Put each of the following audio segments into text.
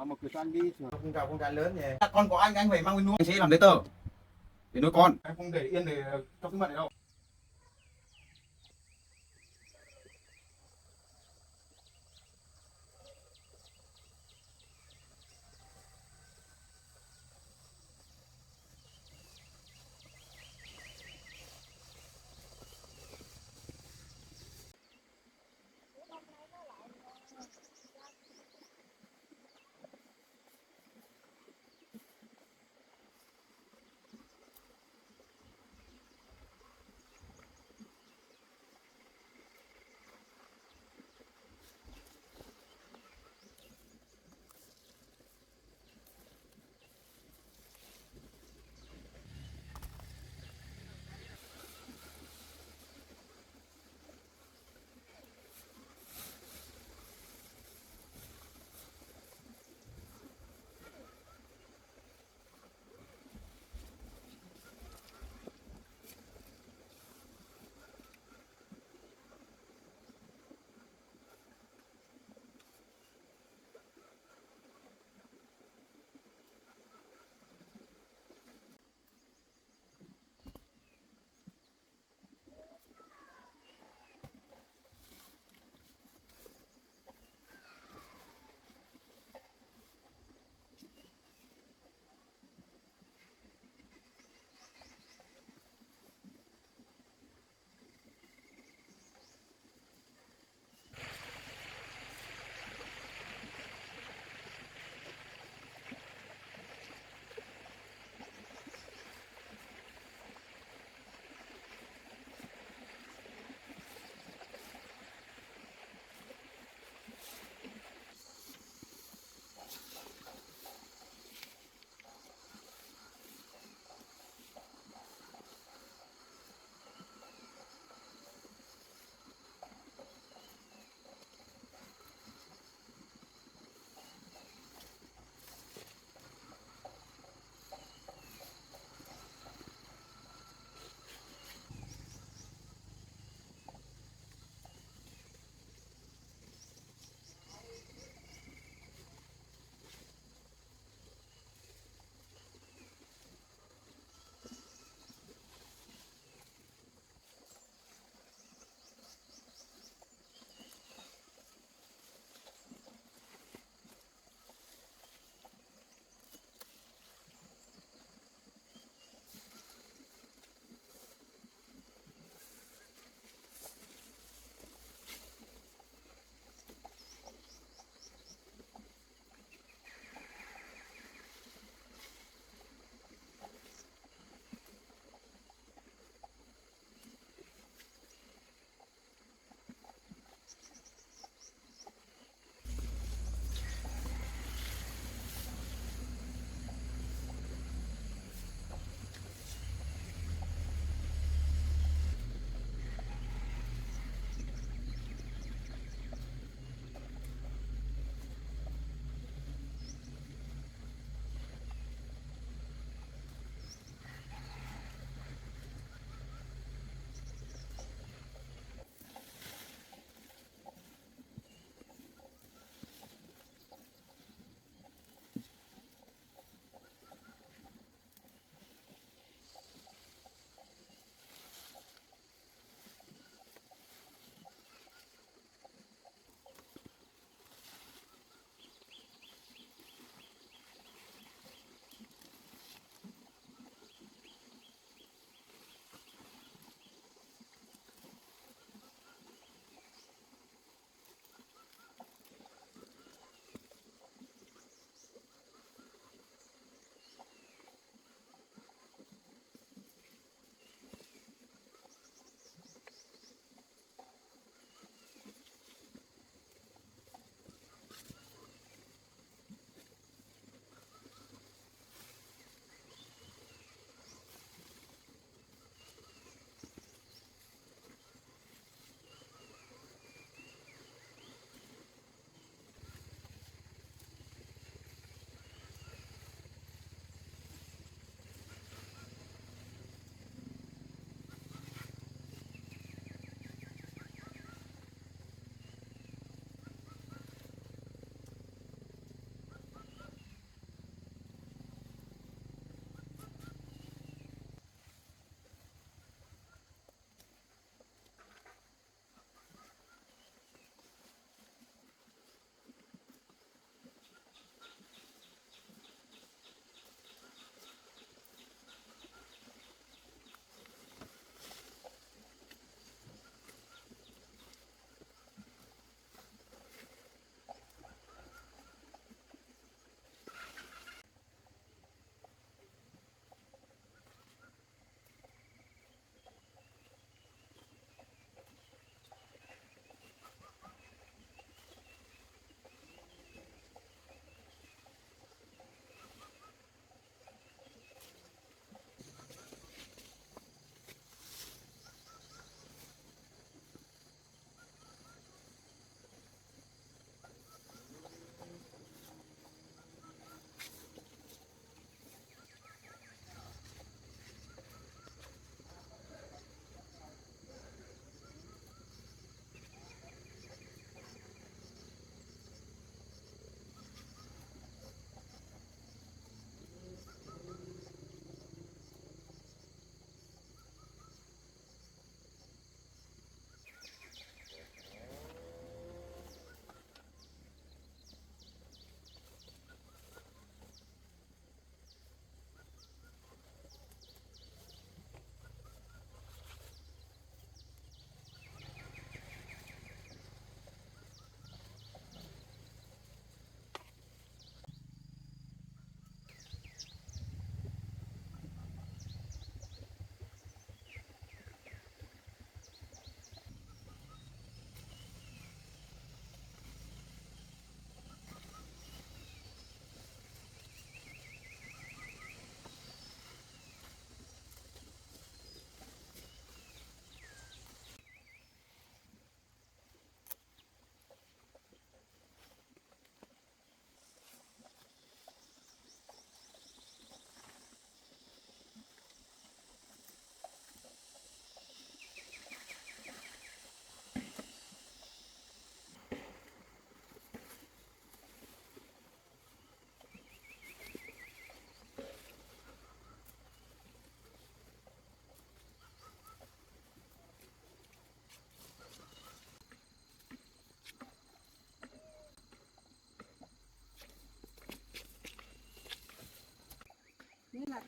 một cái toàn đi con cá lớn nhỉ. Con của anh phải mang về nuôi. Anh sẽ làm giấy tờ để nuôi con. Em không để yên để cho cái mật này đâu.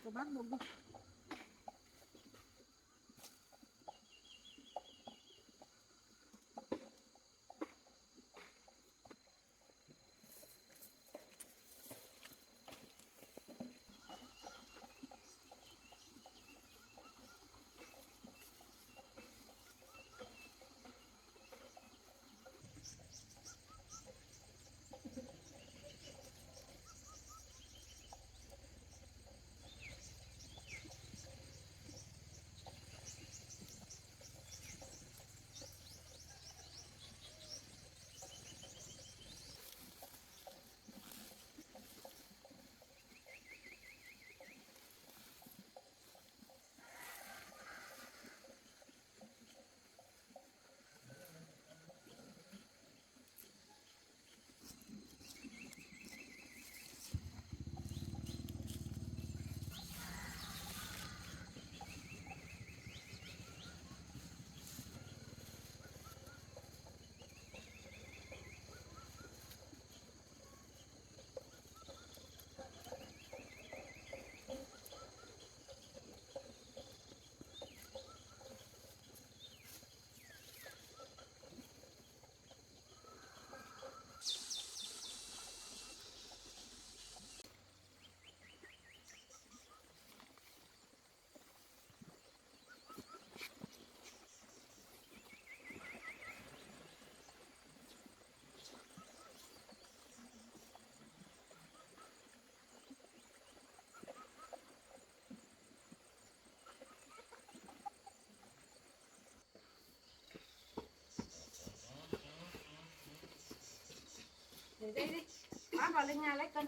Cô bác buông đi. Để đây đi. Bác vào lên nhà lấy cân.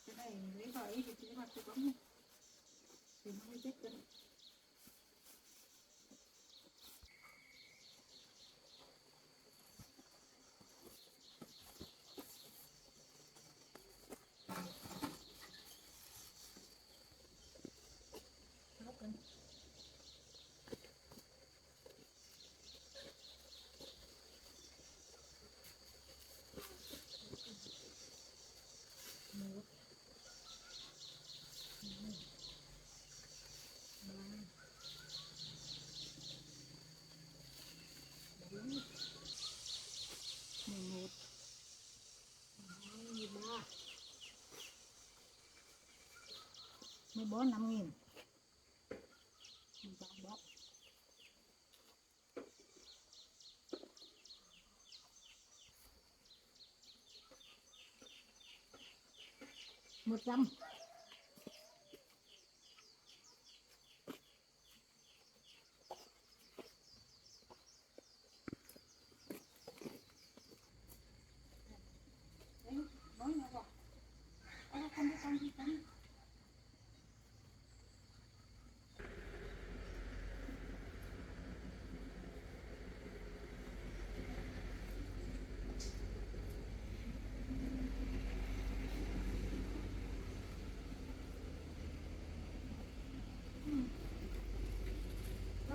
Cái này lấy vào ý thì cái mặt tôi bấm đi. Thì nó hơi chết cân. Mới bó 5.000. Bó. 100. Đấy, nói nó vào. Không đi con đi con.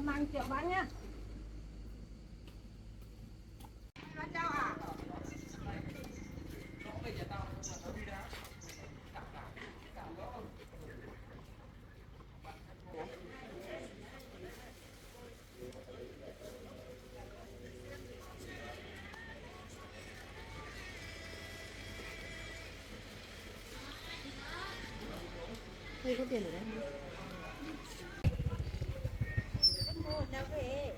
Mang triệu bán nhá. Nó chào à? Đây có tiền ở đây không? Mua đâu về.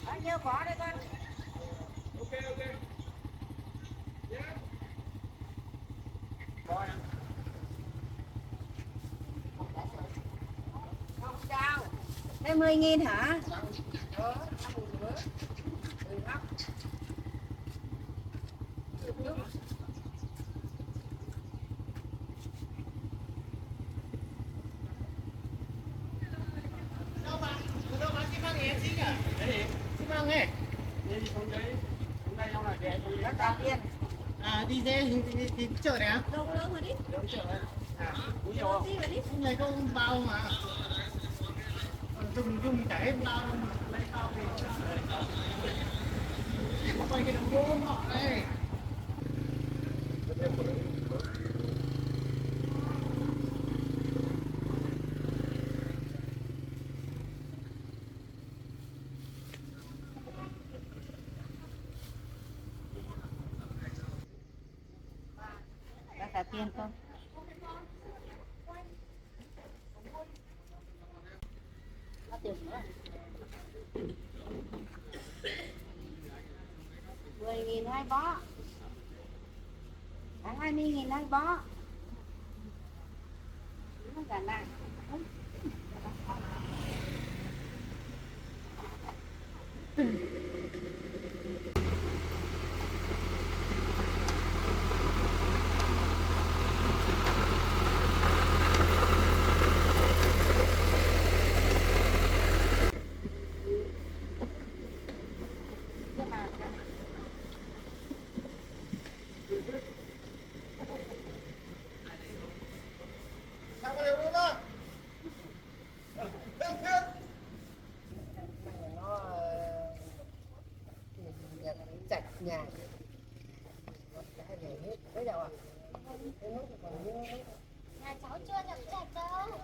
bao nhiêu có đây con. Ok ok. Chào. Thế 10.000 hả? Trả tiền. À đi dê thì chợ này á? Đâu mà đi. Đâu chợ này. À, Úi dồi. Đi mà đi. hôm nay có bao mà. Dùng cái bao lấy bao về. Có quay cái đồng vô họ đây. Đã trả tiền không? Có tiền nữa. 10.000 hai bó. 20.000 hai bó. Nó cả nặng. Chặt nhà bây giờ à Nhà cháu chưa nhập trạch đâu.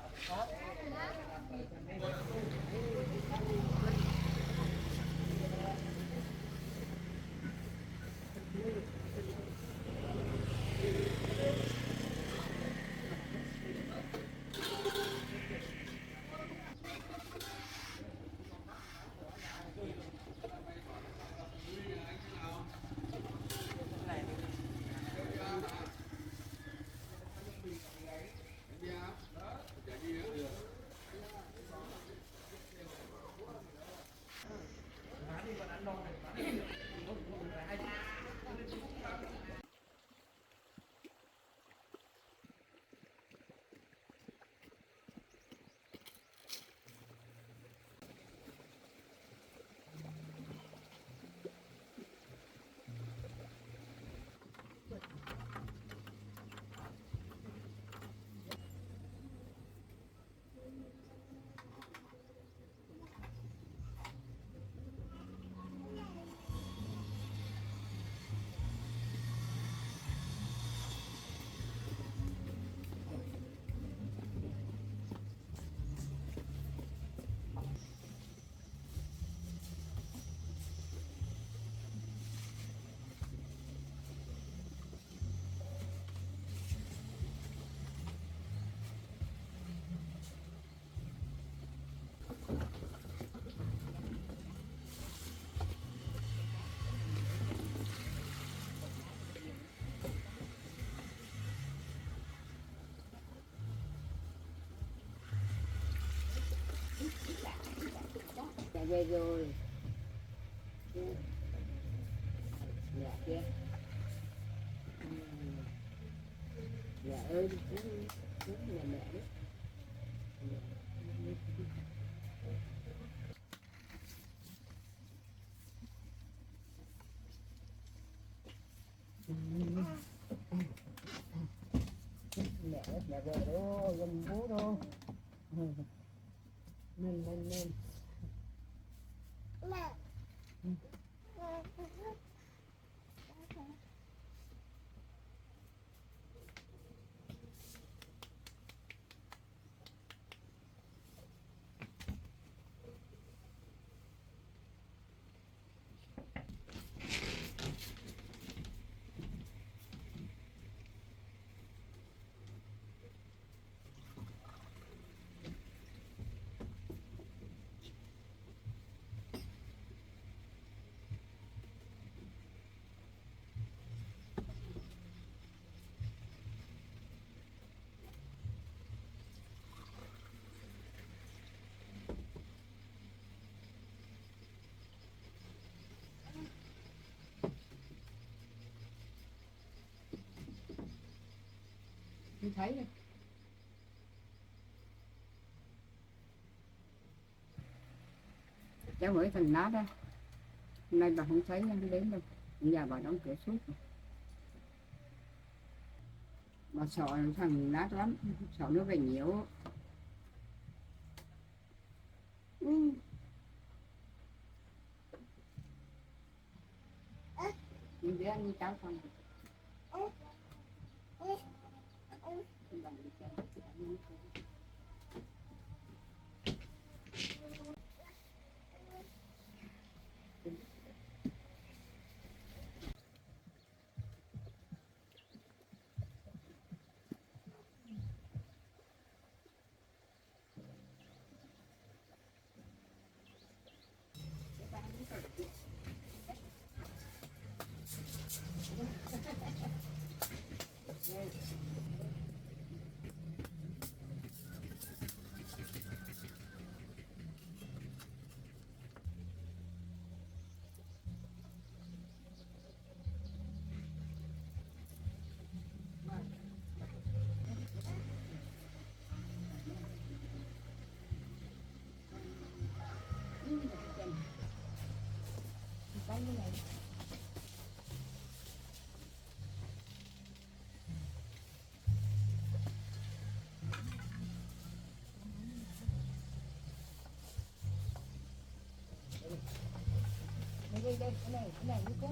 Dạ về rồi. Dạ kia. Dạ ơi, nhà mẹ đấy. Mẹ về đó, gần bố đâu. Lên. Mẹ. Chị thấy rồi. Cháu gửi thằng nó đó. Hôm nay bà không thấy nó không đến đâu. Giờ bà đóng cửa suốt rồi. Bà sợ thằng nát lắm, sợ nó về nhiễu. Mình để ăn cháu không? Đây, cái này mới có.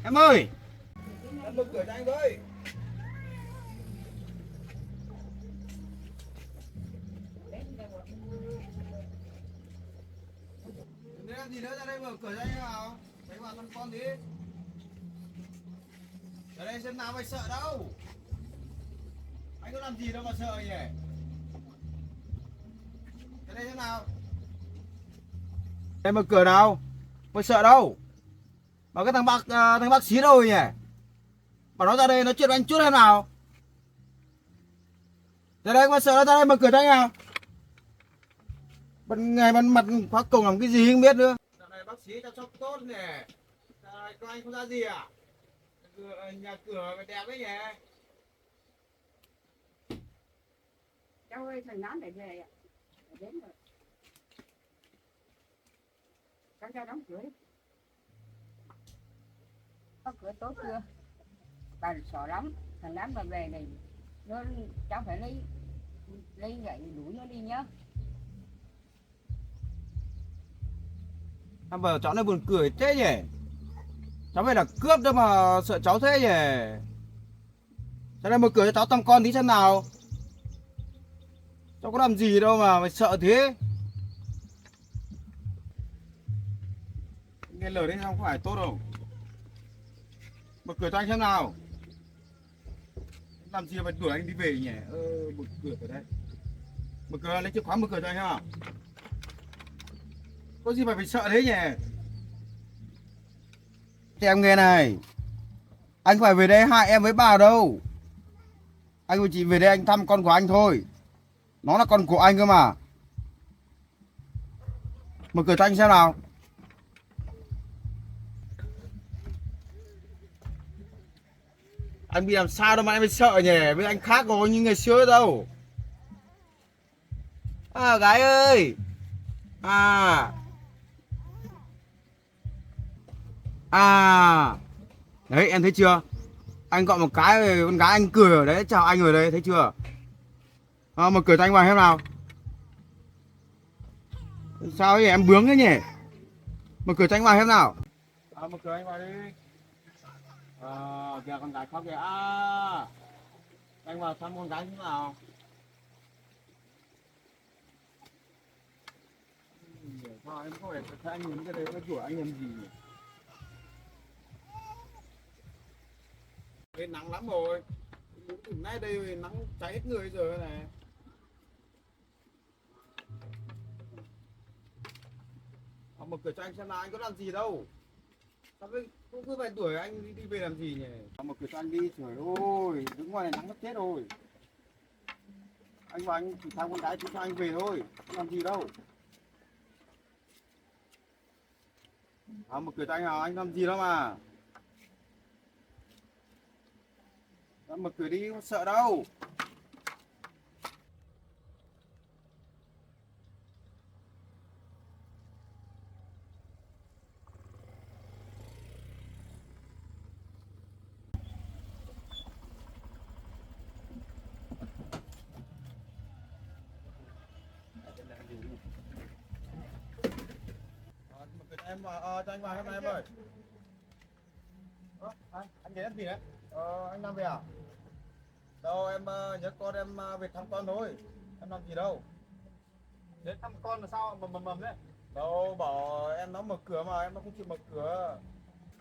Em ơi, em mở cửa cho anh với. Nếu làm gì nữa ra đây mở cửa cho anh nào. Thấy vào thằng con đi. Ra đây xem nào, mày sợ đâu. Anh có làm gì đâu mà sợ nhỉ. Ra đây xem nào. Em mở cửa nào. Mày sợ đâu. Mà cái thằng bác sĩ đâu nhỉ? Bảo nó ra đây nói chuyện với anh chút em nào. Ra đây mà sợ nó, ra đây mở cửa cho anh nào. Ban ngày ban mặt khóa cổng làm cái gì không biết nữa. Dạo này bác sĩ chăm sóc tốt nè. Các anh không ra gì à? Nhà cửa đẹp đấy nhỉ. Cháu ơi, thằng nón để về ạ. Đến rồi. Cháu ra đóng cửa đi. Có cửa tốt chưa? Bà sợ lắm. Thằng đám mà về này nó cháu phải lấy gậy đuổi nó đi nhá. Em bảo cháu này buồn cười thế nhỉ. Cháu phải là cướp đâu mà sợ cháu thế nhỉ. Cháu này mở cửa cho cháu tăm con tí xem nào. Cháu có làm gì đâu mà mày sợ thế. Nghe lời đấy không phải tốt đâu. Mở cửa cho anh xem nào. Làm gì mà đuổi anh đi về nhỉ. Mở cửa ở đây. Mở cửa, lấy chìa khóa mở cửa cho anh ha. Có gì mà phải sợ thế nhỉ. Thì em nghe này. Anh phải về đây hại em với bà đâu. Anh chỉ về đây anh thăm con của anh thôi. Nó là con của anh cơ mà. Mở cửa cho anh xem nào. Anh bị làm sao đâu mà em phải sợ nhỉ. Với anh khác có như ngày xưa đâu. À gái ơi. À. À, đấy em thấy chưa? Anh gọi một cái rồi con gái anh cười ở đấy, chào anh ở đấy, thấy chưa? Mà cười cho anh vào xem nào. Sao ấy em bướng thế nhỉ? Mà cười cho anh vào xem nào. Mà cười anh vào đi. Kìa con gái khóc kìa. Anh vào thăm con gái thế nào? Sao em có vẻ thấy anh nhìn cái đấy nó rủa anh làm gì nhỉ? Đây nắng lắm rồi. Từ nay đây nắng cháy hết người rồi này. Mà cửa cho anh xem nào, anh có làm gì đâu. Sao cũng cứ vài tuổi anh đi về làm gì nhỉ? Mà cửa cho anh đi, trời ơi, đứng ngoài này nắng mất chết rồi. Anh và anh chỉ thăm con gái chứ cho anh về thôi, không làm gì đâu. Mà cửa cho anh nào, anh làm gì đâu mà. Mở cửa đi, không sợ đâu. Em cho anh vào hôm nay em ơi. Anh đến làm gì đấy? Anh đang về à? Đâu em nhớ con em về thăm con thôi. Em làm gì đâu. Đến thăm con là sao mà mầm đấy? Đâu bảo em nó mở cửa mà em nó không chịu mở cửa.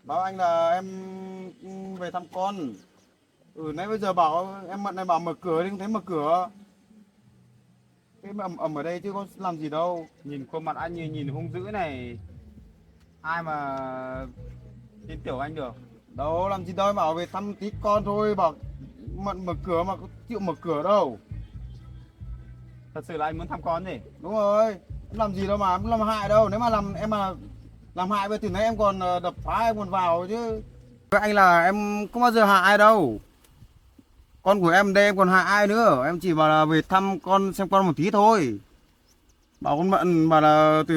Bảo anh là em về thăm con. Nãy bây giờ bảo em mận này bảo mở cửa thì không thấy mở cửa. Cái mà ẩm ở đây chứ có làm gì đâu. Nhìn khuôn mặt anh nhìn hung dữ này, ai mà tin tưởng anh được. Đâu làm gì đâu, bảo về thăm tí con thôi, bảo mận mở cửa mà có chịu mở cửa đâu. Thật sự là anh muốn thăm con gì? Đúng rồi, em làm gì đâu mà, không làm hại đâu. Nếu mà làm em mà làm hại với từ nãy em còn đập phá em còn vào chứ. Với anh là em không bao giờ hại ai đâu. Con của em đây em còn hại ai nữa. Em chỉ bảo là về thăm con xem con một tí thôi. Bảo con Mận bảo là từ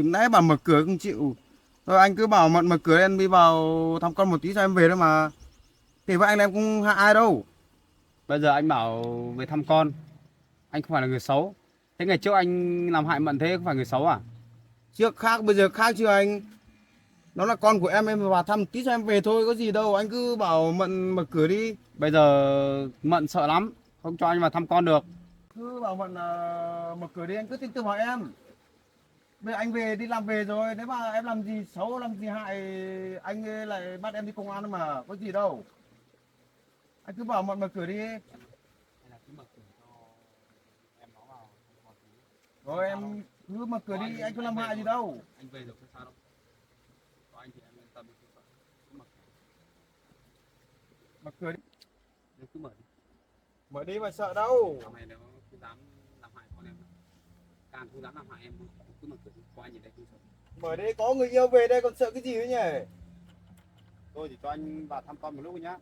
nãy bảo mở cửa không chịu. Rồi anh cứ bảo Mận mở cửa em đi vào thăm con một tí sao em về thôi mà. Thì với anh là em không hại ai đâu. Bây giờ anh bảo về thăm con, anh không phải là người xấu. Thế ngày trước anh làm hại Mận thế không phải người xấu à? Trước khác bây giờ khác chứ anh. Nó là con của em vào thăm tí sao em về thôi, có gì đâu. Anh cứ bảo Mận mở cửa đi. Bây giờ Mận sợ lắm, không cho anh vào thăm con được. Cứ bảo Mận mở cửa đi, anh cứ tin tưởng vào em. Bây giờ anh về đi làm về rồi, nếu mà em làm gì xấu làm gì hại anh ấy lại bắt em đi công an mà, có gì đâu. Anh cứ bảo Mận mở cửa đi. Rồi em cứ mở cửa đi, anh có làm hại gì đâu. Anh về được sao đâu. Có anh thì em yên tâm. Mở cửa đi. Em cứ mở đi. Mở đi mà sợ đâu. Sau này nếu cứ dám làm hại con em, càng cứ dám làm hại em, cứ mở cửa đi. Có anh ở đây không sợ. Mở đi, có người yêu về đây còn sợ cái gì nữa nhỉ. Tôi chỉ cho anh vào thăm con một lúc nhá.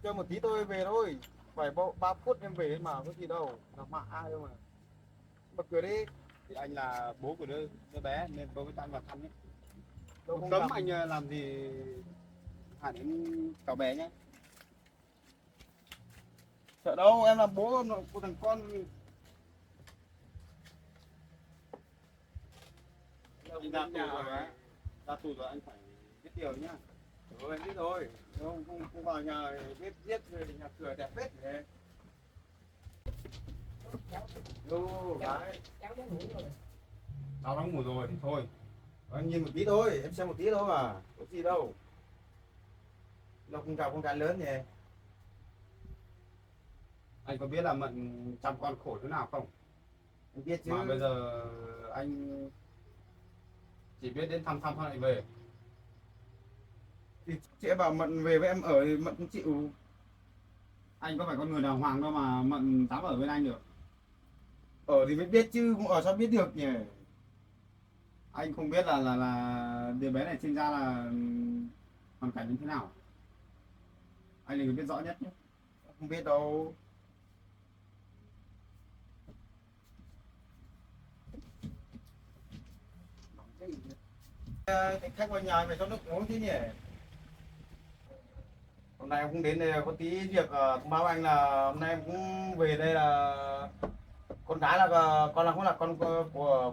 Chơi một tí tôi về thôi. Phải 3 phút em về mà, có gì đâu. Làm hại ai đâu mà. Mở cửa đi. Thì anh là bố của đứa bé nên tôi mới cho anh vào thăm nhé. Đâu không Cấm gặp. anh làm gì hại đến cháu bé nhé. Sợ đâu, em là bố của thằng con. Đi ra tù rồi ấy. Ra tù rồi anh phải biết điều nhá. Ừ, em biết rồi. Không vào nhà biết giết rồi thì nhà cửa đẹp hết thế. Đấy. Tao đang ngủ rồi thì thôi. Anh nhìn một tí thôi, em xem một tí thôi mà. Có gì đâu. Nó không gặp con gái lớn nhỉ. Anh có biết là Mận chăm con khổ thế nào không? Anh biết chứ. Mà bây giờ anh chỉ biết đến thăm lại về. Thì chị em bảo Mận về với em ở thì Mận cũng chịu. Anh có phải con người đàng hoàng đâu mà Mận dám ở bên anh được. Ở thì mới biết chứ, không ở sao biết được nhỉ. Anh không biết là đứa bé này sinh ra là hoàn cảnh như thế nào. Anh là người biết rõ nhất nhé. Không biết đâu. Khách vào nhà phải cho nước uống chứ nhỉ. Hôm nay em cũng đến đây có tí việc thông báo anh là hôm nay em cũng về đây là con gái là con là cũng là con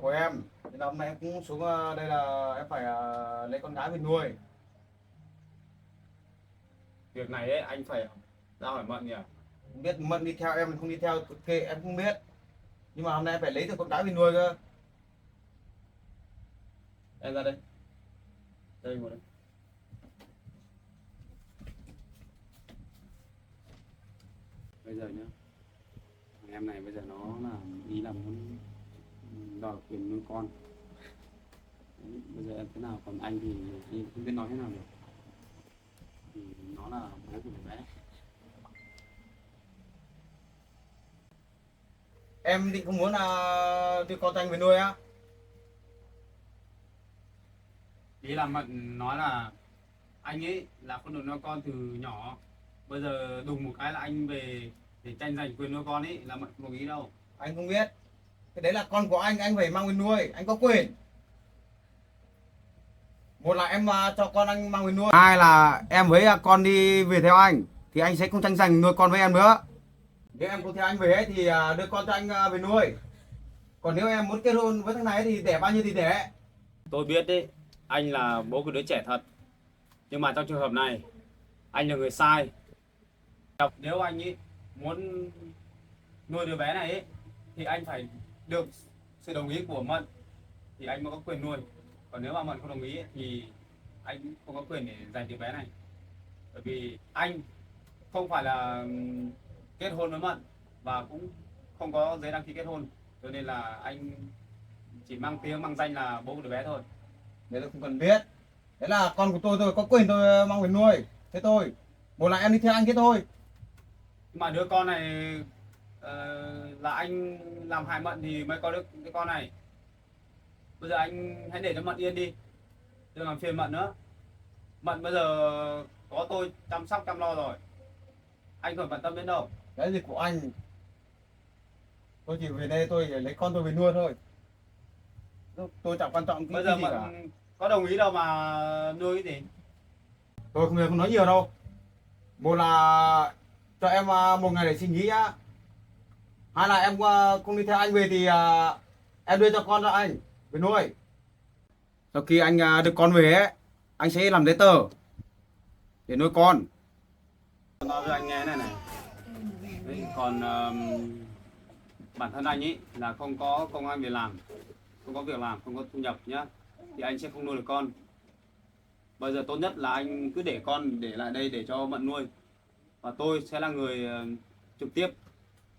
của em. Nên là hôm nay em cũng xuống đây là em phải lấy con gái về nuôi. Việc này ấy, anh phải ra hỏi Mận nhỉ. Không biết Mận đi theo em không đi theo kệ em không biết. Nhưng mà hôm nay em phải lấy được con gái về nuôi cơ. Em ra đây. Đây ngồi đây. Bây giờ nhá, thằng em này bây giờ nó là ý là muốn đòi quyền nuôi con. Đấy, bây giờ em thế nào, còn anh thì anh không biết nói thế nào được. Thì nó là bố của đứa bé. Em định không muốn đưa con cho anh về nuôi á? Ý là Mận nói là anh ấy là không được nuôi con từ nhỏ, bây giờ đùng một cái là anh về để tranh giành quyền nuôi con ấy, là Mận không đồng ý đâu. Anh không biết. Cái đấy là con của anh phải mang về nuôi, anh có quyền. Một là em cho con anh mang về nuôi, hai là em với con đi về theo anh thì anh sẽ không tranh giành nuôi con với em nữa. Nếu em không theo anh về ấy, thì đưa con cho anh về nuôi. Còn nếu em muốn kết hôn với thằng này thì đẻ bao nhiêu thì đẻ. Tôi biết đấy, anh là bố của đứa trẻ thật, nhưng mà trong trường hợp này anh là người sai. Nếu anh ấy muốn nuôi đứa bé này ấy, thì anh phải được sự đồng ý của Mận thì anh mới có quyền nuôi. Còn nếu mà Mận không đồng ý ấy, thì anh không có quyền để giành đứa bé này. Bởi vì anh không phải là kết hôn với Mận và cũng không có giấy đăng ký kết hôn, cho nên là anh chỉ mang tiếng mang danh là bố của đứa bé thôi. Đấy là không cần biết. Đấy là con của tôi có quyền tôi mang về nuôi. Thế thôi. Một là em đi theo anh thế thôi. Nhưng mà đứa con này là anh làm hại Mận thì mới có được cái con này. Bây giờ anh hãy để cho Mận yên đi, đừng làm phiền Mận nữa. Mận bây giờ có tôi chăm sóc chăm lo rồi, anh không bận tâm đến đâu. Cái gì của anh. Tôi chỉ về đây tôi để lấy con tôi về nuôi thôi. Tôi chẳng quan trọng Bây cái giờ gì cả. Mận có đồng ý đâu mà nuôi cái gì. Tôi không nói nhiều đâu. Một là cho em một ngày để suy nghĩ á. Hai là em không đi theo anh về thì em đưa cho con cho anh về nuôi. Sau khi anh đưa con về ấy, anh sẽ làm giấy tờ để nuôi con. Nói với anh nghe này này. Đấy, còn bản thân anh ấy là không có công ăn việc làm, không có việc làm, không có thu nhập nhá, thì anh sẽ không nuôi được con. Bây giờ tốt nhất là anh cứ để con để lại đây để cho Mận nuôi, và tôi sẽ là người trực tiếp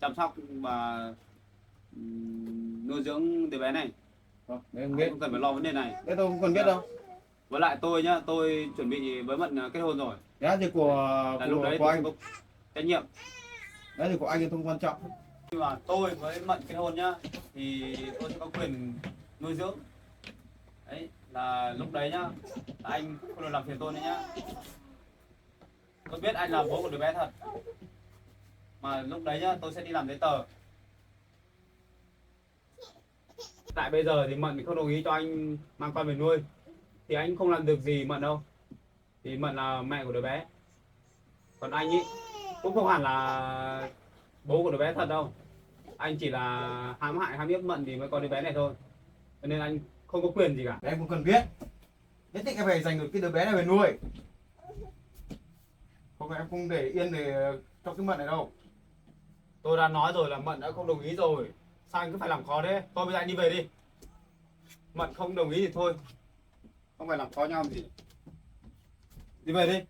chăm sóc và nuôi dưỡng đứa bé này. Đấy không Anh biết. không cần phải lo vấn đề này. Đấy tôi không cần biết đâu. Với lại tôi nhá, tôi chuẩn bị với Mận kết hôn rồi. Đấy thì của Là lúc đấy của tôi anh. có trách nhiệm. Đấy thì của anh thì không quan trọng. Nhưng mà tôi với Mận kết hôn nhá, thì tôi sẽ có quyền nuôi dưỡng. Đấy là lúc đấy nhá, là anh không được làm phiền tôi nữa nhá. Tôi biết anh là bố của đứa bé thật, mà lúc đấy nhá tôi sẽ đi làm giấy tờ. Tại bây giờ thì Mận không đồng ý cho anh mang con về nuôi thì anh không làm được gì Mận đâu. Thì Mận là mẹ của đứa bé, còn anh ấy cũng không hẳn là bố của đứa bé thật đâu. Anh chỉ là hãm hại hãm hiếp Mận thì mới có đứa bé này thôi, cho nên anh không có quyền gì cả. Đấy em không cần biết. Nhất định em phải giành được cái đứa bé này về nuôi. Không em không để yên để cho cái Mận này đâu. Tôi đã nói rồi là Mận đã không đồng ý rồi, sao anh cứ phải làm khó thế? Thôi bây giờ anh đi về đi. Mận không đồng ý thì thôi, không phải làm khó nhau làm gì. Đi về đi.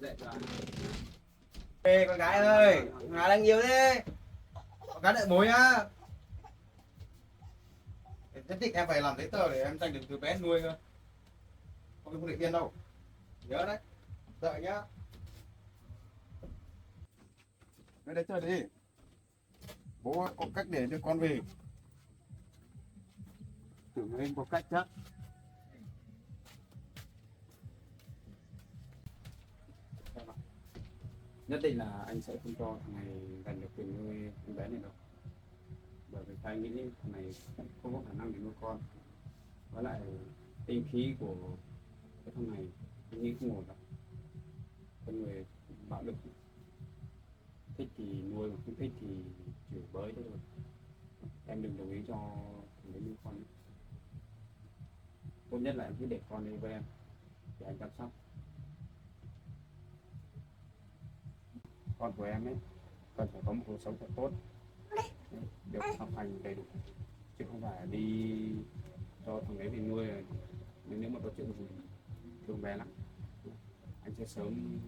Dậy rồi. Ê con gái ơi, con gái đang yêu thế. Con gái đợi bố nhá. Nhất định em phải làm giấy tờ để em giành được đứa bé nuôi cơ. Không để yên đâu. Nhớ đấy. Đợi nhá. Đây đấy chơi đi. Bố có cách để đưa con về. Tưởng em có cách chắc. Nhất định là anh sẽ không cho thằng này giành được quyền nuôi con bé này đâu. bởi vì thầy nghĩ thằng này không có khả năng để nuôi con, với lại tinh khí của cái thằng này tôi nghĩ không ổn đâu, con người bạo lực, thích thì nuôi, không thích thì chửi bới thôi. Em đừng đồng ý cho thằng đấy nuôi con nữa. Tốt nhất là em cứ để con đi với em để anh chăm sóc. Con của em ấy cần phải có một cuộc sống thật tốt, được học hành đầy đủ, chứ không phải đi cho thằng ấy về nuôi rồi nếu mà có chuyện gì thương bé lắm. Anh sẽ sớm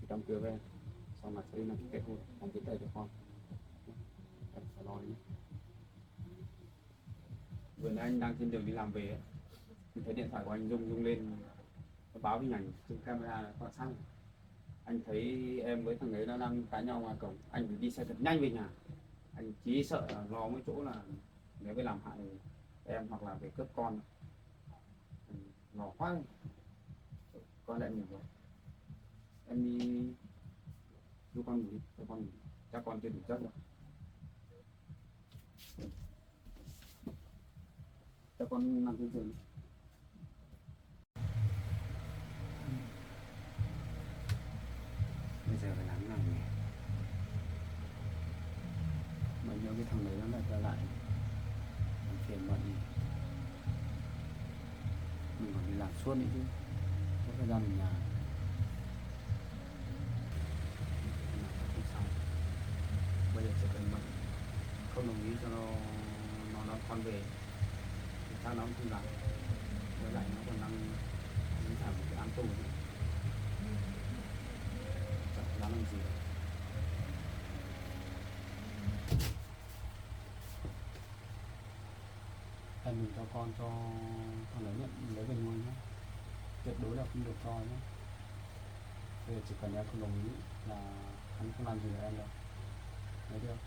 đám cưới với em, sau này sẽ đi làm kết hôn, làm cái tờ cho con, em phải lo nhé. Vừa nãy anh đang trên đường đi làm về ấy, thì thấy điện thoại của anh rung lên, nó báo hình ảnh trên camera là quan sát. Anh thấy em với thằng ấy nó đang cãi nhau ngoài cổng, anh phải đi xe thật nhanh về nhà. Anh chỉ sợ là lo mấy chỗ là nếu phải làm hại em hoặc là về cướp con. Lo quá, con lại ngủ rồi. Em đi đưa con ngủ, cho con ngủ, chắc con chưa đủ giấc rồi. Cho con nằm trên giường. Bây giờ phải làm cái nào nhỉ? Mà nhớ cái thằng đấy nó lại trở lại làm phiền bọn mình còn đi làm suốt nữa chứ, có thời gian ở nhà. Không sao, bây giờ chỉ cần mình không đồng ý cho nó đón con về thì chắc nó cũng không làm, với lại nó còn đang làm một cái án tù nữa, chẳng dám làm gì. Em mình cho con cho thằng đấy nhận lấy về nuôi nhé, tuyệt đối là không được cho nhé. Bây giờ chỉ cần em không đồng ý là hắn không làm gì được em đâu, thấy chưa?